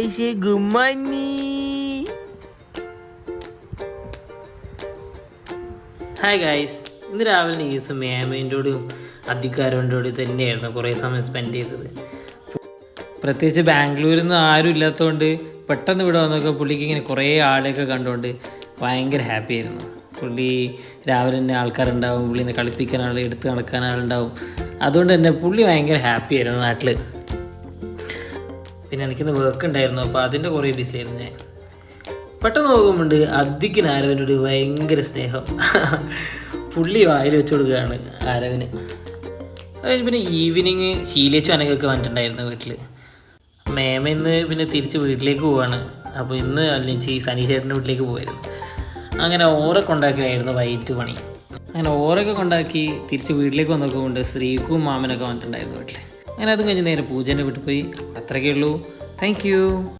Good morning. Hi guys, ഇന്ന് രാവിലെ news മേമേൻ്റെയോടും അധികാരവൻ്റെയോടും തന്നെയായിരുന്നു കുറേ സമയം സ്പെൻഡ് ചെയ്തത്. പ്രത്യേകിച്ച് ബാംഗ്ലൂരിൽ നിന്ന് ആരും ഇല്ലാത്തതുകൊണ്ട് പെട്ടെന്ന് ഇവിടെ വന്നൊക്കെ പുള്ളിക്ക് ഇങ്ങനെ കുറേ ആളെയൊക്കെ കണ്ടുകൊണ്ട് ഭയങ്കര ഹാപ്പി ആയിരുന്നു. പുള്ളി രാവിലെ തന്നെ ആൾക്കാരുണ്ടാവും, പുള്ളിനെ കളിപ്പിക്കാൻ ആൾ, എടുത്ത് നടക്കാൻ ആളുണ്ടാവും. അതുകൊണ്ട് തന്നെ പുള്ളി ഭയങ്കര ഹാപ്പി ആയിരുന്നു നാട്ടിൽ. പിന്നെ എനിക്കിന്ന് വർക്ക് ഉണ്ടായിരുന്നു, അപ്പോൾ അതിൻ്റെ കുറേ ബിസി ആയിരുന്നു ഞാൻ. പെട്ടെന്ന് നോക്കുമ്പോണ്ട് അധികന് ആരവനോട് ഭയങ്കര സ്നേഹം. പുള്ളി വായിൽ വെച്ച് കൊടുക്കുകയാണ് ആരവന്. അതായത് പിന്നെ ഈവനിങ് ശീലിച്ചു അനക്കൊക്കെ വന്നിട്ടുണ്ടായിരുന്നു വീട്ടിൽ. മേമ ഇന്ന് പിന്നെ തിരിച്ച് വീട്ടിലേക്ക് പോവാണ്. അപ്പോൾ ഇന്ന് അല്ലെങ്കിൽ സനീഷേട്ടൻ്റെ വീട്ടിലേക്ക് പോയായിരുന്നു. അങ്ങനെ ഓരൊക്കെ ഉണ്ടാക്കിയായിരുന്നു വൈകിട്ട് പണി. അങ്ങനെ ഓരൊക്കെ കൊണ്ടാക്കി തിരിച്ച് വീട്ടിലേക്ക് വന്നൊക്കെ ശ്രീക്കും മാമനൊക്കെ വന്നിട്ടുണ്ടായിരുന്നു വീട്ടിൽ. അങ്ങനെ അതും കഴിഞ്ഞ് നേരെ പൂജേൻ്റെ വീട്ടിൽ പോയി. അത്രയൊക്കെ ഉള്ളൂ. Thank you.